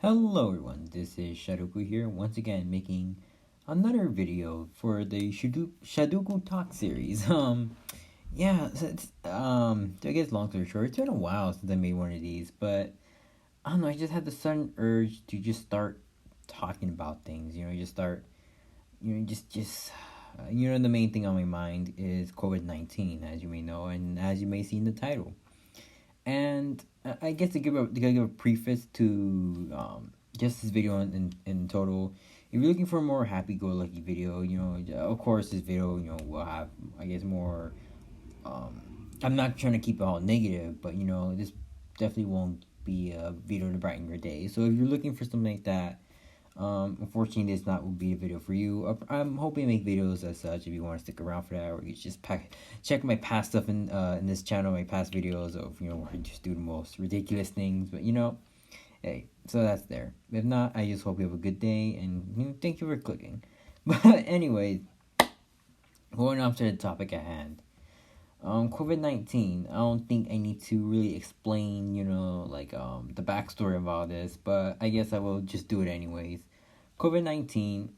Hello everyone, this is Shadoko here, once again making another video for the Shadoko Talk series. I guess long story short, it's been a while since I made one of these, but I don't know, I just had the sudden urge to just start talking about things, just start, the main thing on my mind is COVID-19, as you may know, and as you may see in the title. And I guess to give a preface to just this video in total, if you're looking for a more happy-go-lucky video, of course this video, will have, I guess, more. I'm not trying to keep it all negative, but this definitely won't be a video to brighten your day. So if you're looking for something like that, unfortunately, this not will be a video for you. I'm hoping to make videos as such if you want to stick around for that, or you just check my past stuff in this channel, my past videos of where I just do the most ridiculous things. But hey, so that's there. If not, I just hope you have a good day, and thank you for clicking. But anyways, going on to the topic at hand. COVID-19, I don't think I need to really explain, the backstory of all this, but I guess I will just do it anyways. COVID-19,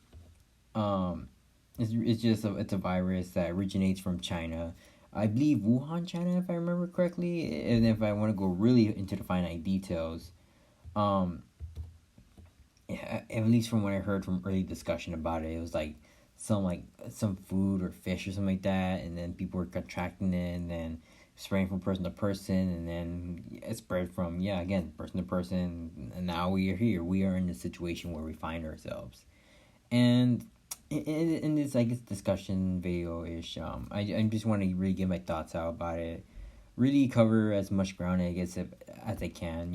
it's a virus that originates from China. I believe Wuhan, China, if I remember correctly. And if I want to go really into the finite details, at least from what I heard from early discussion about it, it was like some food or fish or something like that, and then people were contracting it, and then spreading from person to person, and then it spread from person to person, and now we are here. We are in the situation where we find ourselves, and in this, I guess, discussion video ish, I just want to really get my thoughts out about it, really cover as much ground, I guess, as I can,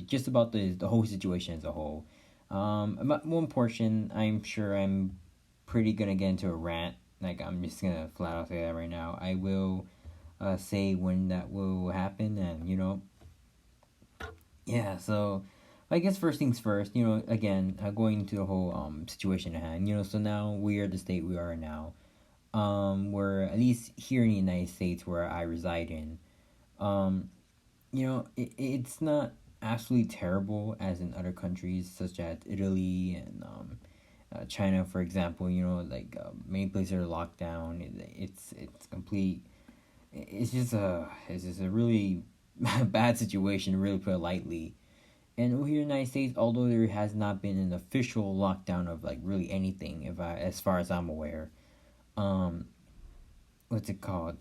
just about the whole situation as a whole. About one portion, I'm sure I'm pretty gonna get into a rant. Like, I'm just gonna flat out say that right now. I will say when that will happen, and so I guess first things first, again, going into the whole situation at hand, so now we are the state we are now. Where at least here in the United States where I reside in, it's not absolutely terrible as in other countries such as Italy and China, for example. Many places are locked down. It's complete. It's just a really bad situation, to really put it lightly. And here in the United States, although there has not been an official lockdown of really anything, as far as I'm aware, what's it called?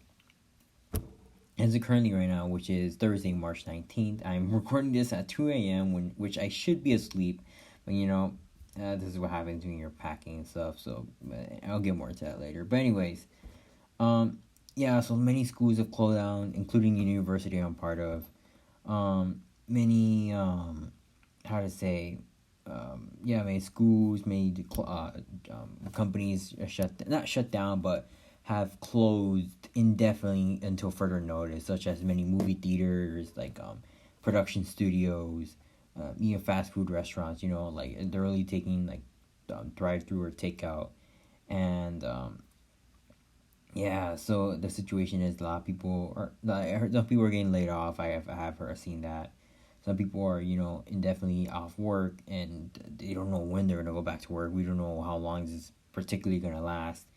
As it currently right now, which is Thursday, March 19th, I'm recording this at 2 a.m. which I should be asleep, but this is what happens when you're packing and stuff. So I'll get more into that later. But anyways, so many schools have closed down, including the university I'm part of. Many many schools, many companies are not shut down, but have closed indefinitely until further notice, such as many movie theaters, production studios, even fast food restaurants. They're really taking drive-through or takeout, and so the situation is a lot of people are. I heard some people are getting laid off. I have heard seen that. Some people are indefinitely off work, and they don't know when they're gonna go back to work. We don't know how long this is particularly gonna last.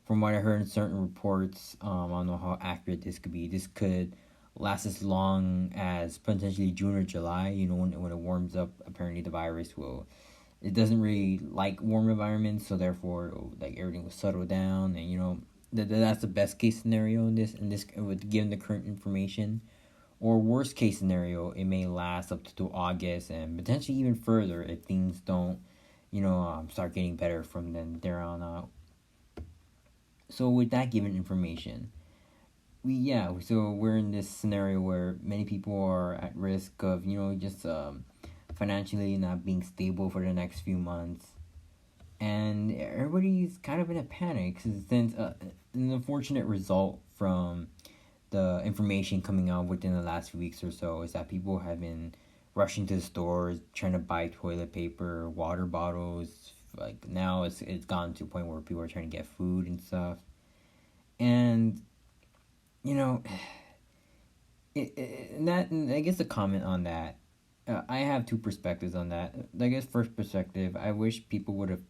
From what I heard in certain reports, I don't know how accurate this could be. This could last as long as potentially June or July. When it warms up, apparently the virus will. It doesn't really like warm environments, so therefore, everything will settle down, and that's the best case scenario in this given the current information. Or worst case scenario, it may last up to August and potentially even further if things don't, start getting better from then there on out. So with that given information, we're in this scenario where many people are at risk of just financially not being stable for the next few months, and everybody's kind of in a panic since an unfortunate result from the information coming out within the last few weeks or so is that people have been rushing to the stores trying to buy toilet paper, water bottles. Now it's gone to a point where people are trying to get food and stuff, and and I guess a comment on that I have two perspectives on that. I guess first perspective, I wish people would have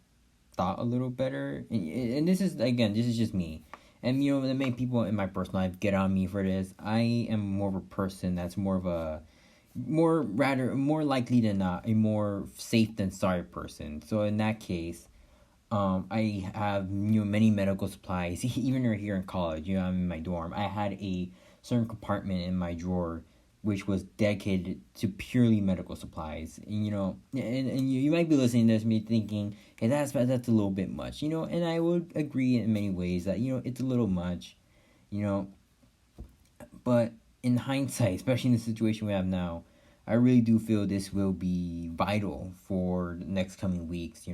thought a little better. And this is, again, this is just me. And the many people in my personal life get on me for this. I am more of a person that's more likely than not a more safe than sorry person. So in that case, I have many medical supplies. Even right here in college, I'm in my dorm. I had a certain compartment in my drawer which was dedicated to purely medical supplies. And you might be listening to this me thinking, hey, that's a little bit much. And I would agree in many ways that it's a little much. You know, but in hindsight, especially in the situation we have now, I really do feel this will be vital for the next coming weeks.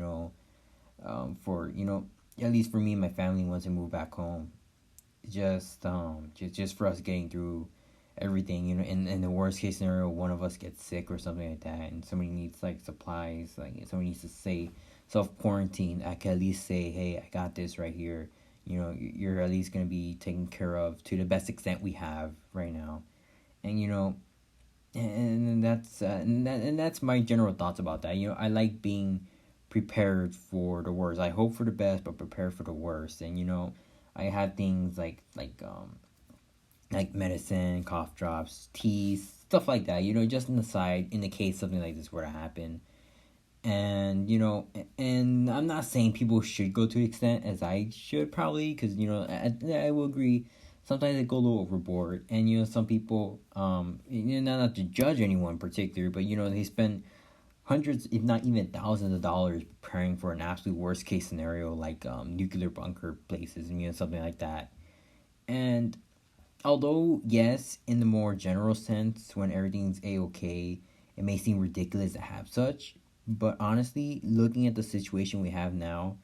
For at least for me and my family once I move back home, just for us getting through everything. In the worst case scenario, one of us gets sick or something like that, and somebody needs like supplies, like somebody needs to say self quarantine. I can at least say, hey, I got this right here. You're at least gonna be taken care of to the best extent we have right now. And that's my general thoughts about that. I like being prepared for the worst. I hope for the best, but prepare for the worst. And I have things like medicine, cough drops, teas, stuff like that. Just on the side in the case something like this were to happen. And and I'm not saying people should go to the extent as I should probably, because I will agree. Sometimes they go a little overboard, and some people, not to judge anyone in particular, but they spend hundreds, if not even thousands of dollars preparing for an absolute worst case scenario like nuclear bunker places and something like that. And although yes, in the more general sense, when everything's a-okay, it may seem ridiculous to have such, but honestly, looking at the situation we have now,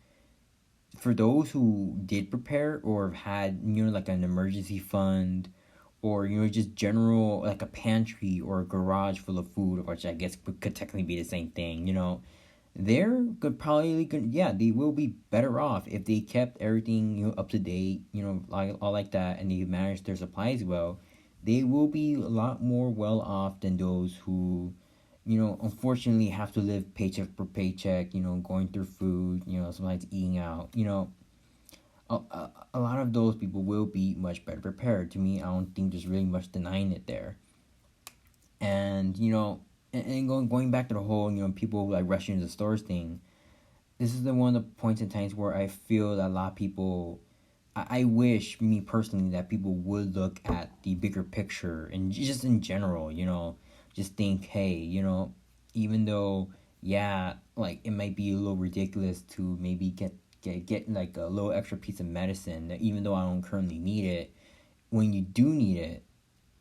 for those who did prepare or have had like an emergency fund, or just general, like a pantry or a garage full of food, which I guess could technically be the same thing. They're good, probably good. Yeah, they will be better off if they kept everything up to date. Like all like that, and they managed their supplies well. They will be a lot more well off than those who unfortunately have to live paycheck per paycheck, going through food, sometimes eating out, a lot of those people will be much better prepared. To me, I don't think there's really much denying it there. And, and going back to the whole, people like rushing into the stores thing, this is the one of the points in times where I feel that a lot of people, I wish, me personally, that people would look at the bigger picture and just in general, just think, hey, even though, yeah, like it might be a little ridiculous to maybe get like a little extra piece of medicine, that even though I don't currently need it, when you do need it,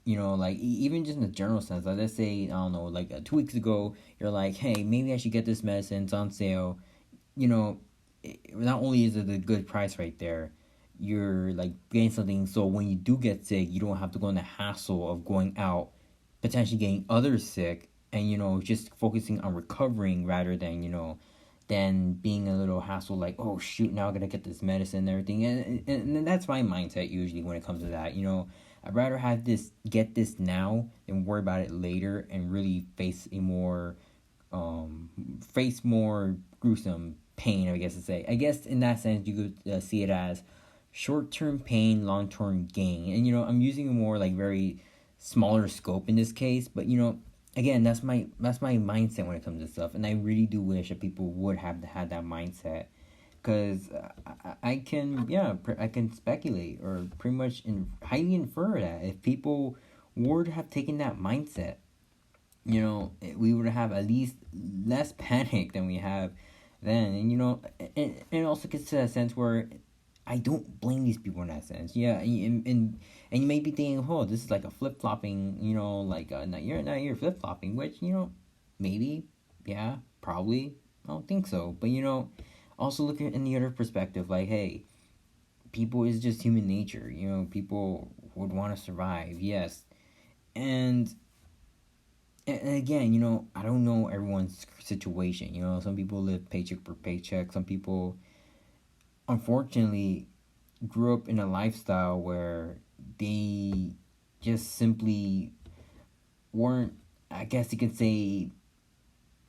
like even just in the general sense, like let's say, I don't know, like 2 weeks ago, you're like, hey, maybe I should get this medicine, it's on sale, not only is it a good price right there, you're like getting something, so when you do get sick, you don't have to go in the hassle of going out, potentially getting others sick, and just focusing on recovering rather than being a little hassle, like, oh shoot, now I gotta get this medicine and everything. And that's my mindset usually when it comes to that. I'd rather get this now than worry about it later and really face more gruesome pain, I guess to say. I guess in that sense you could see it as short-term pain, long-term gain. And I'm using a more like very smaller scope in this case, but again, that's my mindset when it comes to stuff, and I really do wish that people would have had that mindset, because I can speculate or pretty much highly infer that if people were to have taken that mindset, we would have at least less panic than we have then. And it also gets to that sense where I don't blame these people in that sense. Yeah, and you may be thinking, oh, this is like a flip flopping, like not you're flip flopping, which maybe, yeah, probably. I don't think so, but also looking in the other perspective, like, hey, people is just human nature. People would want to survive, yes, and again, I don't know everyone's situation. Some people live paycheck per paycheck. Some people, unfortunately, grew up in a lifestyle where they just simply weren't I guess you could say,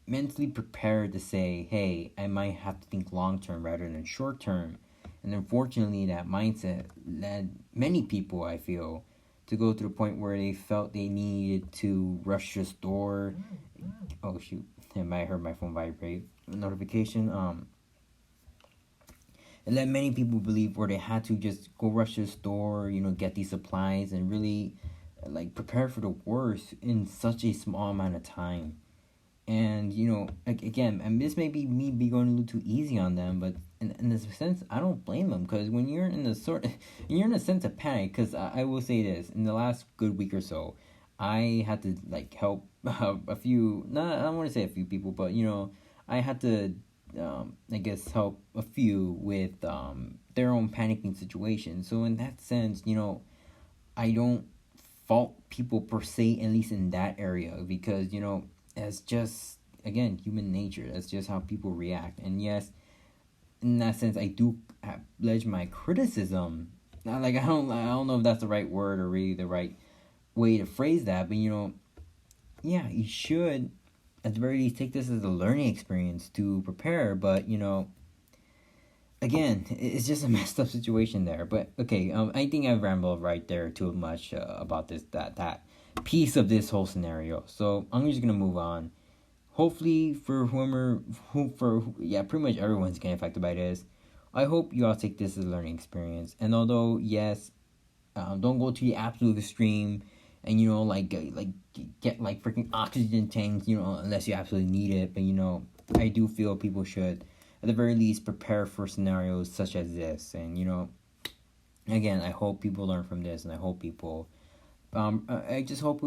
mentally prepared to say, hey, I might have to think long term rather than short term. And unfortunately, that mindset led many people, I feel, to go to the point where they felt they needed to rush to the store. Oh shoot, I might heard my phone vibrate. Notification. It led many people believe where they had to just go rush to the store, get these supplies and really like prepare for the worst in such a small amount of time. And again, and this may be me be going a little too easy on them, but in this sense, I don't blame them, because when you're in the you're in a sense of panic. Because I will say this: in the last good week or so, I had to like help a few. Not I don't want to say a few people, but I had to I guess help a few with their own panicking situation. So in that sense, I don't fault people per se, at least in that area, because it's just, again, human nature. That's just how people react. And yes, in that sense, I do pledge my criticism. Not like I don't know if that's the right word or really the right way to phrase that, but yeah, you should at the very least take this as a learning experience to prepare. But again, it's just a messed up situation there. But okay, I think I've rambled right there too much about that piece of this whole scenario. So I'm just gonna move on. Hopefully, for pretty much everyone's getting affected by this. I hope you all take this as a learning experience. And although yes, don't go to the absolute extreme, and get like freaking oxygen tanks, unless you absolutely need it. But I do feel people should, at the very least, prepare for scenarios such as this. And again, I hope people learn from this, and I hope people. I just hope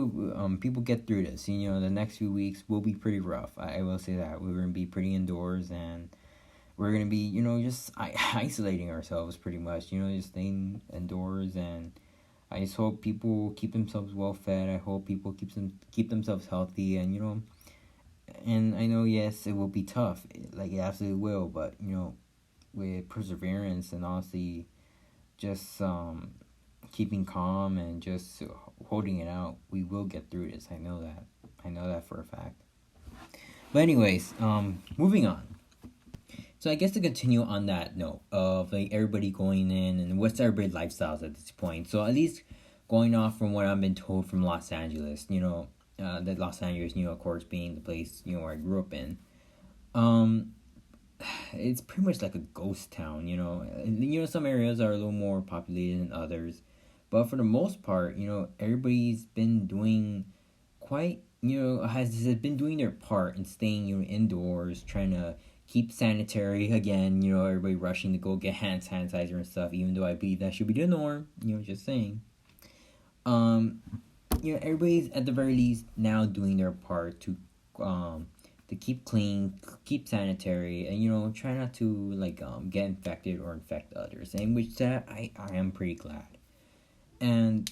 people get through this. The next few weeks will be pretty rough. I will say that we're gonna be pretty indoors, and we're gonna be just isolating ourselves pretty much. Just staying indoors, and I just hope people keep themselves well fed. I hope people keep themselves healthy, and and I know, yes, it will be tough, like it absolutely will, but with perseverance and honestly, just keeping calm and just holding it out, we will get through this. I know that for a fact. But anyways, moving on. So I guess to continue on that note of like everybody going in and what's everybody's lifestyles at this point. So at least going off from what I've been told from Los Angeles, that Los Angeles, of course, being the place where I grew up in, it's pretty much like a ghost town. Some areas are a little more populated than others, but for the most part, everybody's been doing quite, has been doing their part in staying, indoors, trying to keep sanitary. Again, everybody rushing to go get hand sanitizer and stuff, even though I believe that should be the norm, just saying. Everybody's at the very least now doing their part to keep clean, keep sanitary, and try not to get infected or infect others. And which that I am pretty glad. And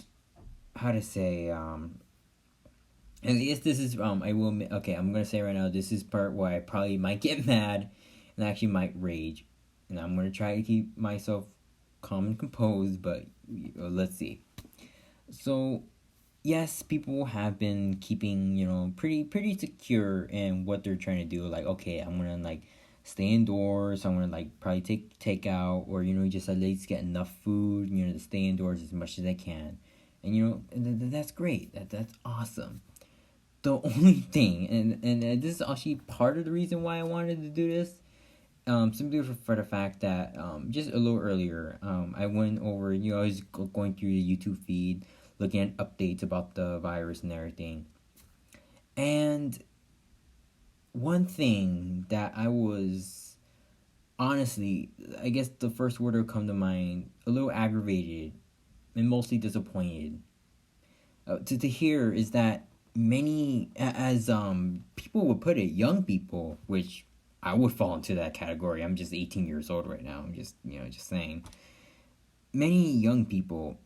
how to say, at least this is I will, okay, I'm gonna say right now, this is part where I probably might get mad and actually might rage, and I'm gonna try to keep myself calm and composed, but let's see. So yes, people have been keeping, pretty secure in what they're trying to do. Like, okay, I'm gonna stay indoors. I'm gonna probably take out, or just at least get enough food. To stay indoors as much as I can, and that's great. That's awesome. The only thing, and this is actually part of the reason why I wanted to do this, simply for the fact that just a little earlier, I went over. I was going through the YouTube feed, looking at updates about the virus and everything. And one thing that I was, honestly, I guess the first word that would come to mind, a little aggravated and mostly disappointed to hear is that many, as people would put it, young people, which I would fall into that category. I'm just 18 years old right now. I'm just, just saying. Many young people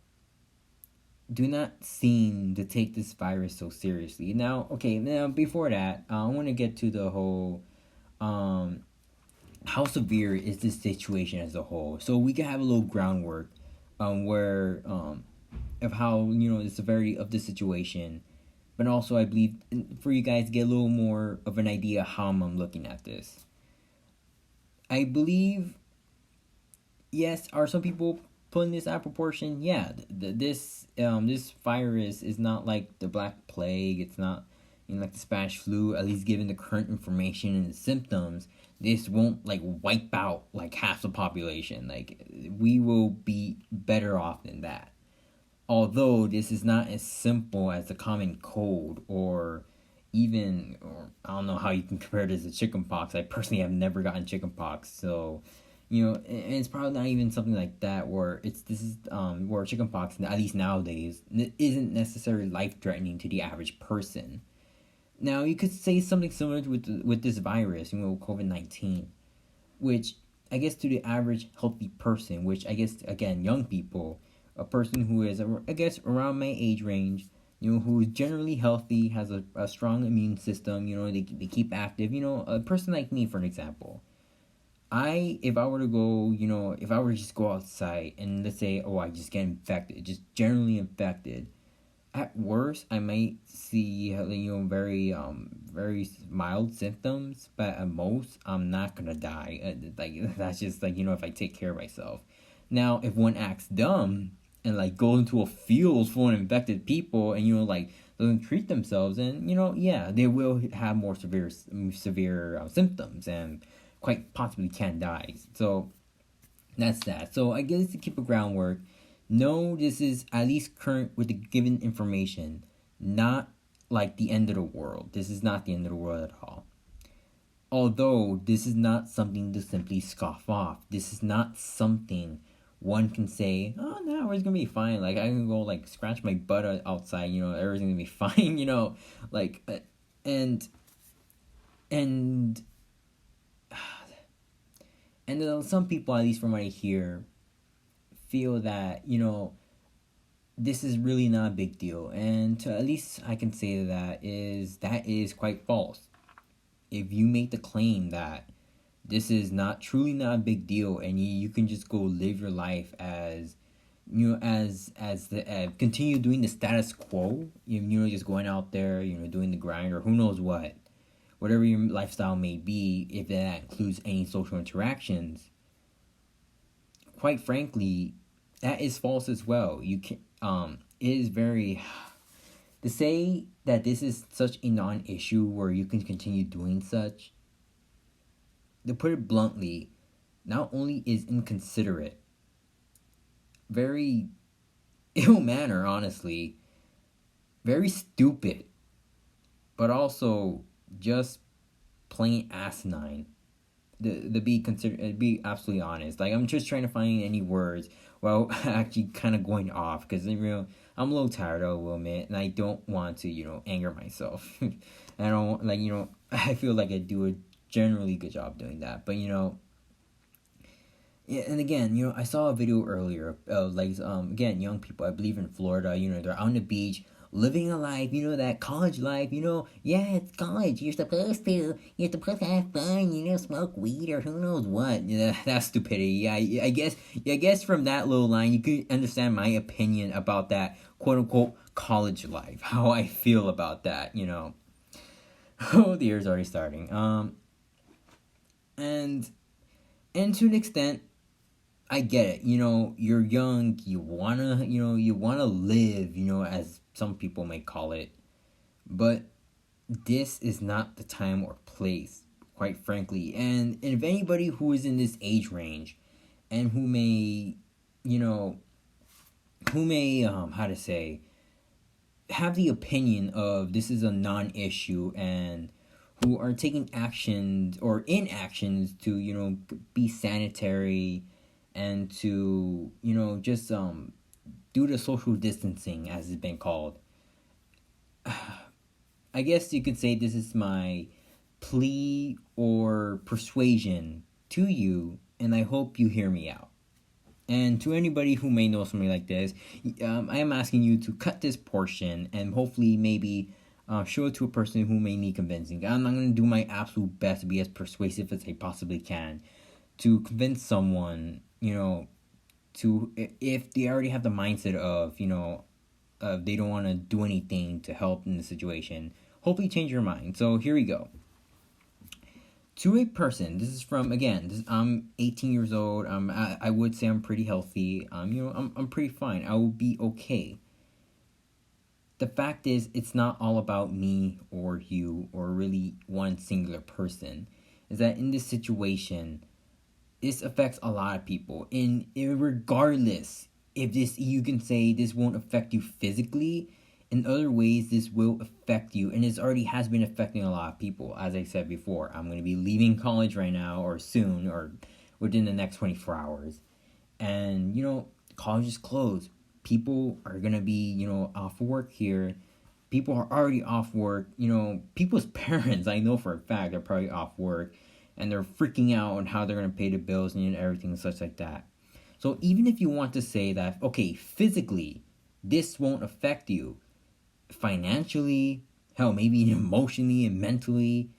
do not seem to take this virus so seriously. Now, before that, I want to get to the whole, how severe is this situation as a whole? So we can have a little groundwork, where, of how, the severity of the situation, but also I believe for you guys to get a little more of an idea how I'm looking at this. I believe, yes, are some people putting this out of proportion? Yeah, this virus is not like the Black Plague. It's not like the Spanish flu. At least given the current information and the symptoms, this won't like wipe out like half the population. Like we will be better off than that. Although this is not as simple as the common cold or even, or I don't know how you can compare this to chickenpox. I personally have never gotten chickenpox, so and it's probably not even something like that where where chickenpox, at least nowadays, isn't necessarily life threatening to the average person. Now you could say something similar with this virus, COVID-19, which I guess to the average healthy person, which I guess again young people, a person who is I guess around my age range, who is generally healthy, has a strong immune system, they keep active, a person like me, for an example. If I were to go, if I were to just go outside and let's say, oh, I just get infected, just generally infected, at worst, I might see, very mild symptoms, but at most, I'm not gonna die. Like, that's just, like, if I take care of myself. Now, if one acts dumb and, like, goes into a field full of infected people and, doesn't treat themselves, and, yeah, they will have more severe symptoms and quite possibly can die. So, that's that. So, I guess to keep a groundwork, no, this is at least current with the given information, not like the end of the world. This is not the end of the world at all. Although, this is not something to simply scoff off. This is not something one can say, oh, no, everything's gonna be fine. Like, I can go, like, scratch my butt outside, everything's gonna be fine, like, and some people, at least from what I hear, feel that, this is really not a big deal. And to at least I can say that is quite false. If you make the claim that this is truly not a big deal and you can just go live your life as continue doing the status quo, just going out there, doing the grind or who knows whatever your lifestyle may be, if that includes any social interactions, quite frankly, that is false as well. You can it is very to say that this is such a non-issue where you can continue doing such. To put it bluntly, not only is inconsiderate, very ill manner, honestly, very stupid, but also just plain asinine. To be absolutely honest, like I'm just trying to find any words while actually kind of going off because I'm a little tired, I will admit, and I don't want to anger myself. I don't I feel like I do a generally good job doing that, but yeah, and again, I saw a video earlier of again, young people, I believe in Florida, they're on the beach living a life, that college life, yeah, it's college. You're supposed to have fun, smoke weed or who knows what. Yeah, that's stupidity. I guess from that little line, you can understand my opinion about that quote unquote college life, how I feel about that, Oh, the year's already starting. And to an extent, I get it. You're young, you wanna live, as some people may call it. But this is not the time or place, quite frankly. And if anybody who is in this age range and who may, how to say, have the opinion of this is a non-issue and who are taking actions or inactions to, be sanitary and to, just due to social distancing, as it's been called. I guess you could say this is my plea or persuasion to you, and I hope you hear me out. And to anybody who may know something like this, I am asking you to cut this portion and hopefully maybe show it to a person who may need convincing. I'm not going to do my absolute best to be as persuasive as I possibly can to convince someone, to if they already have the mindset of, they don't want to do anything to help in the situation, hopefully change your mind. So here we go. To a person, this is from, again, I'm 18 years old. I would say I'm pretty healthy. I'm pretty fine. I will be okay. The fact is, it's not all about me or you or really one singular person. Is that in this situation, this affects a lot of people. And regardless, if this, you can say this won't affect you physically, in other ways this will affect you, and it already has been affecting a lot of people. As I said before, I'm going to be leaving college right now, or soon, or within the next 24 hours. And, college is closed. People are going to be, off work here. People are already off work. People's parents, I know for a fact, are probably off work. And they're freaking out on how they're going to pay the bills and everything and such like that. So even if you want to say that, okay, physically, this won't affect you, financially, hell, maybe emotionally and mentally,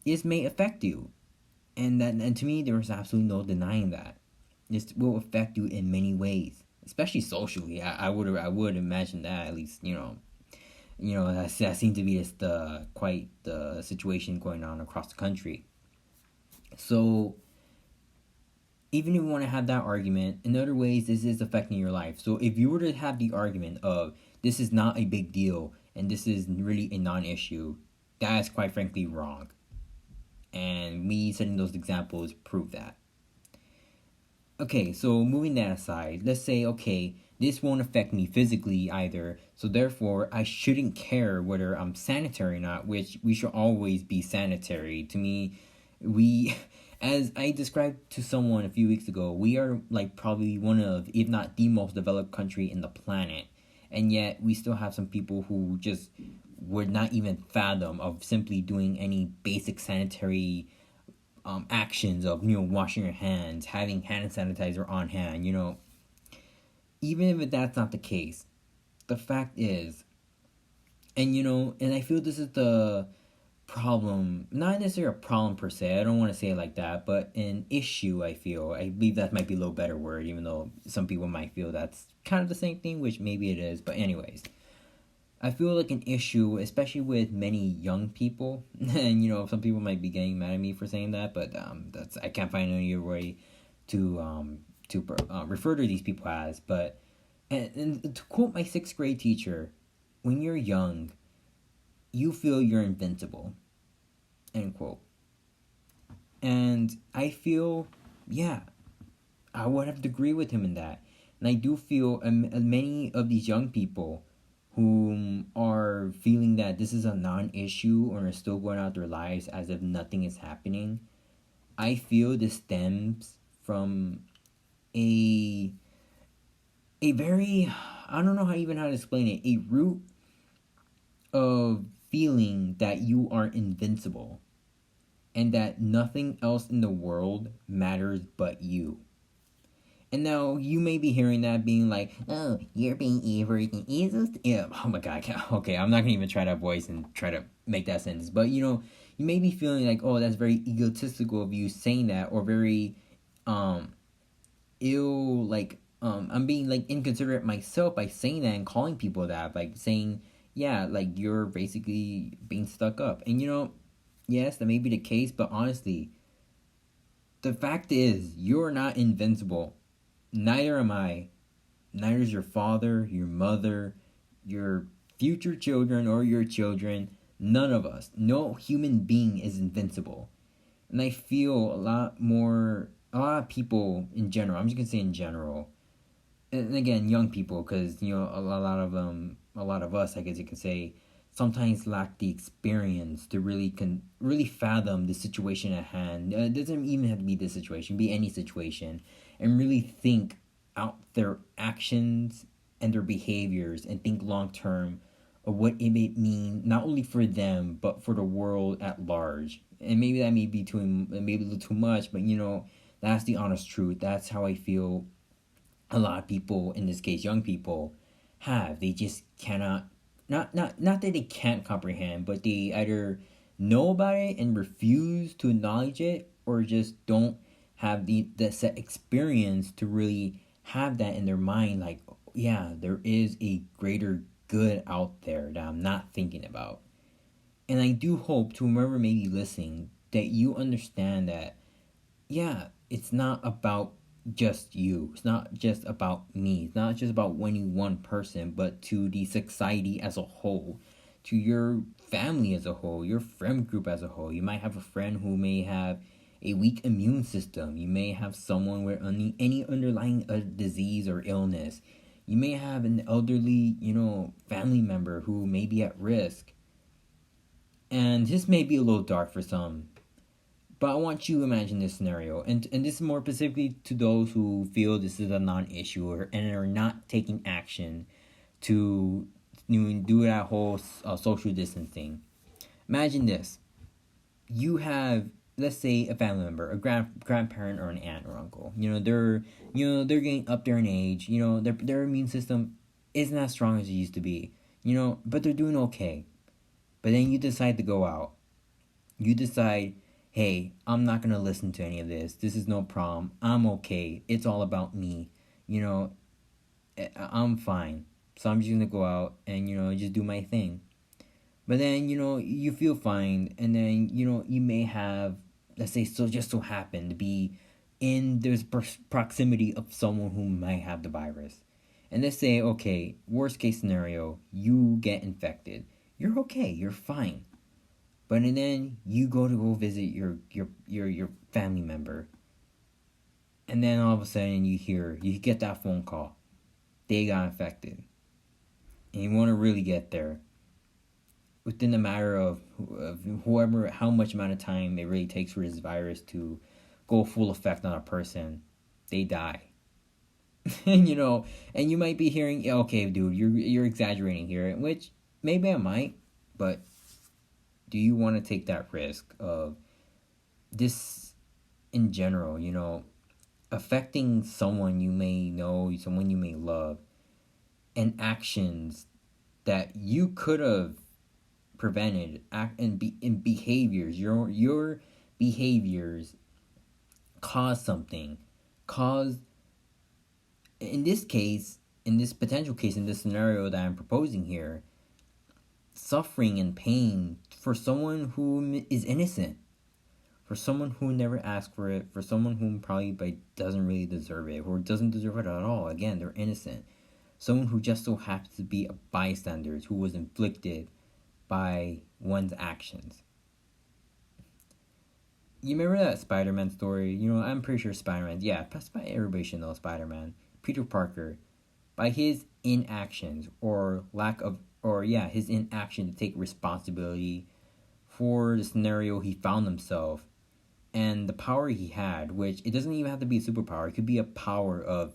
this may affect you. And to me, there is absolutely no denying that. This will affect you in many ways, especially socially. I would imagine that, at least, that seems to be quite the situation going on across the country. So even if you want to have that argument, in other ways, this is affecting your life. So if you were to have the argument of this is not a big deal and this is really a non-issue, that is quite frankly wrong. And me setting those examples prove that. Okay, so moving that aside, let's say, okay, this won't affect me physically either, so therefore I shouldn't care whether I'm sanitary or not, which we should always be sanitary. To me, as I described to someone a few weeks ago, we are like probably one of, if not the most developed country in the planet. And yet we still have some people who just would not even fathom of simply doing any basic sanitary actions of, washing your hands, having hand sanitizer on hand, Even if that's not the case, the fact is, and I feel this is the problem, not necessarily a problem per se, I don't want to say it like that, but an issue, I believe that might be a little better word, even though some people might feel that's kind of the same thing, which maybe it is, but anyways, I feel like an issue, especially with many young people, and some people might be getting mad at me for saying that, but I can't find any other way to refer to these people as, but, and to quote my 6th grade teacher, when you're young, you feel you're invincible, end quote. And I feel, yeah, I would have to agree with him in that. And I do feel many of these young people who are feeling that this is a non-issue or are still going out their lives as if nothing is happening, I feel this stems from a very, I don't know how to explain it, a root of feeling that you are invincible and that nothing else in the world matters but you. And now you may be hearing that being like, oh, you're being evilist. Yeah, oh my god, okay, I'm not gonna even try that voice and try to make that sentence. But you may be feeling like, oh, that's very egotistical of you saying that, or very ill, like I'm being like inconsiderate myself by saying that and calling people that, like saying, yeah, like you're basically being stuck up. And yes, that may be the case, but honestly, the fact is, you're not invincible. Neither am I. Neither is your father, your mother, your future children, or your children. None of us. No human being is invincible. And I feel a lot of people in general, I'm just going to say in general, and again, young people, because, a lot of us, I guess you could say, sometimes lack the experience to really fathom the situation at hand. It doesn't even have to be this situation, be any situation, and really think out their actions and their behaviors and think long term of what it may mean, not only for them but for the world at large. And maybe that may be maybe a little too much, but that's the honest truth. That's how I feel a lot of people, in this case young people, have. They just cannot, not that they can't comprehend, but they either know about it and refuse to acknowledge it, or just don't have the set experience to really have that in their mind, like, yeah, there is a greater good out there that I'm not thinking about. And I do hope to whomever may be listening that you understand that, yeah, it's not about just you. It's not just about me. It's not just about winning one person, but to the society as a whole, to your family as a whole, your friend group as a whole. You might have a friend who may have a weak immune system. You may have someone with any underlying disease or illness. You may have an elderly, family member who may be at risk. And this may be a little dark for some, but I want you to imagine this scenario, and this is more specifically to those who feel this is a non-issue and are not taking action to do that whole social distancing. Imagine this: you have, let's say, a family member, a grandparent, or an aunt or uncle. They're getting up there in age. Their immune system isn't as strong as it used to be. But they're doing okay. But then you decide to go out. You decide, hey, I'm not going to listen to any of this. This is no problem. I'm okay. It's all about me. I'm fine. So I'm just going to go out and, just do my thing. But then, you feel fine. And then, you may have, let's say, just so happen to be in this proximity of someone who might have the virus. And let's say, okay, worst case scenario, you get infected. You're okay. You're fine. But then you go visit your family member, and then all of a sudden you get that phone call, they got infected, and you want to really get there. Within a matter of how much amount of time it really takes for this virus to go full effect on a person, they die. and you might be hearing, okay, dude, you're exaggerating here, which maybe I might, but do you want to take that risk of this in general, affecting someone you may know, someone you may love, and actions that you could have prevented, in behaviors, your behaviors cause in this case, in this potential case, in this scenario that I'm proposing here, suffering and pain for someone who is innocent, for someone who never asked for it, for someone who probably doesn't really deserve it, or doesn't deserve it at all. Again, they're innocent. Someone who just so happens to be a bystander, who was inflicted by one's actions. You remember that Spider-Man story? I'm pretty sure Spider-Man, everybody should know Spider-Man. Peter Parker, by his inactions or his inaction to take responsibility for the scenario he found himself and the power he had, which it doesn't even have to be a superpower. It could be a power of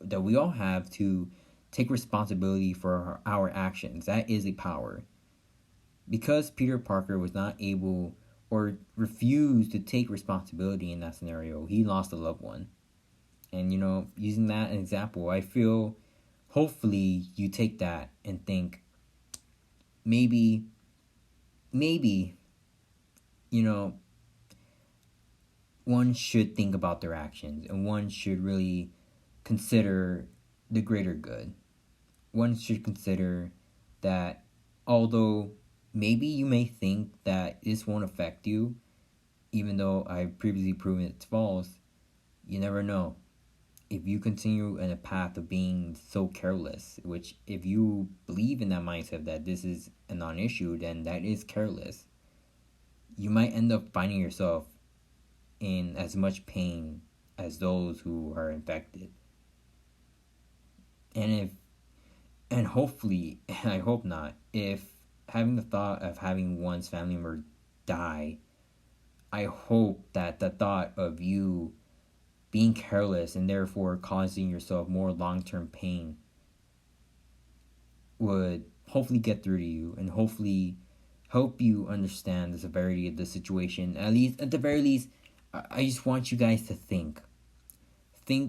that we all have to take responsibility for our actions. That is a power. Because Peter Parker was not able or refused to take responsibility in that scenario, he lost a loved one. And, using that as an example, I feel hopefully you take that and think, maybe, one should think about their actions, and one should really consider the greater good. One should consider that although maybe you may think that this won't affect you, even though I've previously proven it's false, you never know. If you continue in a path of being so careless, which if you believe in that mindset that this is a non-issue, then that is careless. You might end up finding yourself in as much pain as those who are infected. And hopefully, and I hope not, if having the thought of having one's family member die, I hope that the thought of you being careless and therefore causing yourself more long-term pain would hopefully get through to you and hopefully help you understand the severity of the situation. At the very least, I just want you guys to think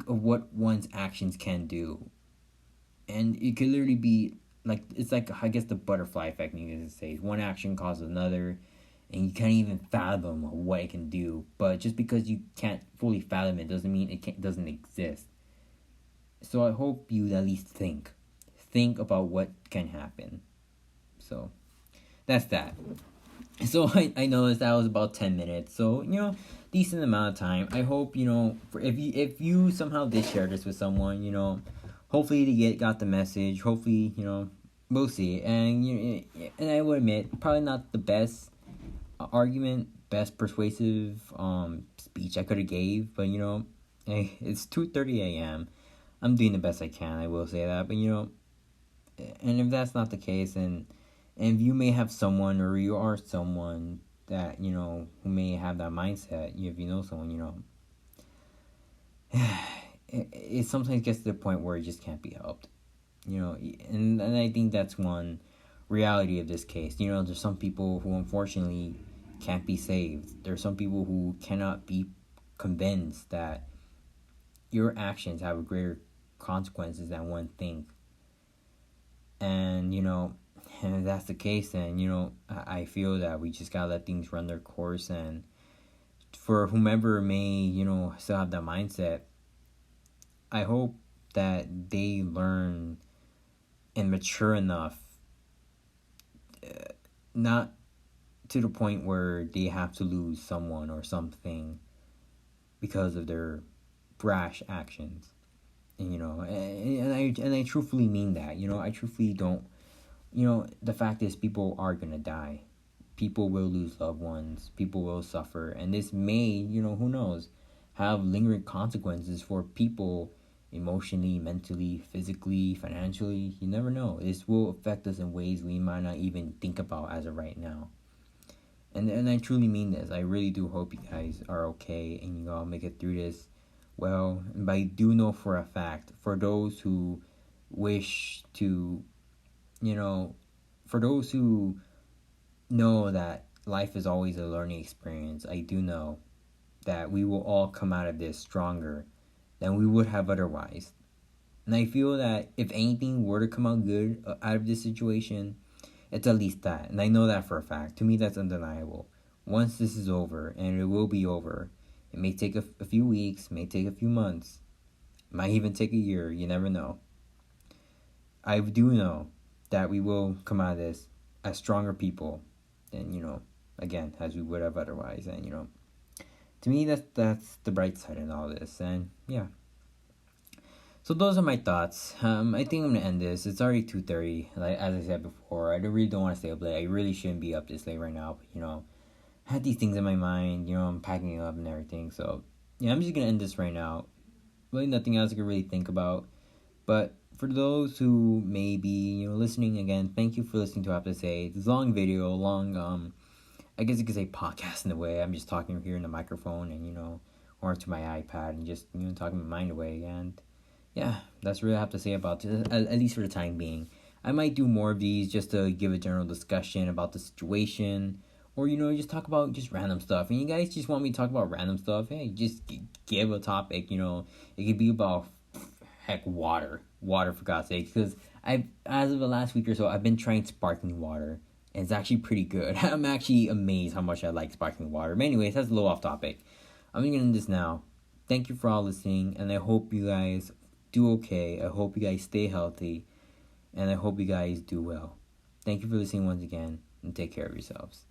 of what one's actions can do. And it could literally be it's like, I guess, the butterfly effect, needless to say. One action causes another, and you can't even fathom what it can do. But just because you can't fully fathom it doesn't mean it doesn't exist. So I hope you at least think about what can happen. So that's that. So I noticed that was about 10 minutes. So, decent amount of time. I hope, if you somehow did share this with someone, hopefully they got the message. Hopefully, we'll see. And I will admit, probably not the best argument, best persuasive speech I could have gave, but hey, it's 2:30 a.m. I'm doing the best I can, I will say that. But and if that's not the case, and you may have someone, or you are someone that, who may have that mindset, if you know someone, it sometimes gets to the point where it just can't be helped. And I think that's one reality of this case. There's some people who unfortunately can't be saved. There's some people who cannot be convinced that your actions have greater consequences than one thing. And, and if that's the case, then, I feel that we just gotta let things run their course. And for whomever may, still have that mindset, I hope that they learn and mature enough, not to the point where they have to lose someone or something because of their brash actions. And, and I truthfully mean that. I truthfully don't. The fact is, people are gonna die. People will lose loved ones. People will suffer, and this may, who knows, have lingering consequences for people emotionally, mentally, physically, financially. You never know. This will affect us in ways we might not even think about as of right now. And I truly mean this. I really do hope you guys are okay and you all make it through this well. But I do know for a fact, for those who wish to, for those who know that life is always a learning experience, I do know that we will all come out of this stronger than we would have otherwise. And I feel that if anything were to come out good out of this situation, it's at least that. And I know that for a fact. To me, that's undeniable. Once this is over, and it will be over, it may take a few weeks, may take a few months, it might even take a year, you never know. I do know that we will come out of this as stronger people than, again, as we would have otherwise. And, to me, that's the bright side in all this. And, yeah. So those are my thoughts. I think I'm gonna end this. It's already 2:30. Like as I said before, I really don't want to stay up late. I really shouldn't be up this late right now. But I had these things in my mind. I'm packing up and everything. So yeah, I'm just gonna end this right now. Really, nothing else I can really think about. But for those who may be listening again, thank you for listening to what I have to say. It's a long video, I guess you could say podcast in a way. I'm just talking here in the microphone and or to my iPad and just talking my mind away. And yeah, that's really I have to say about this, at least for the time being. I might do more of these just to give a general discussion about the situation, or just talk about just random stuff. And you guys just want me to talk about random stuff? Hey, just give a topic. It could be about water for God's sake. Because as of the last week or so, I've been trying sparkling water, and it's actually pretty good. I'm actually amazed how much I like sparkling water. But anyways, that's a little off topic. I'm gonna end this now. Thank you for all listening, and I hope you guys do okay. I hope you guys stay healthy, and I hope you guys do well. Thank you for listening once again, and take care of yourselves.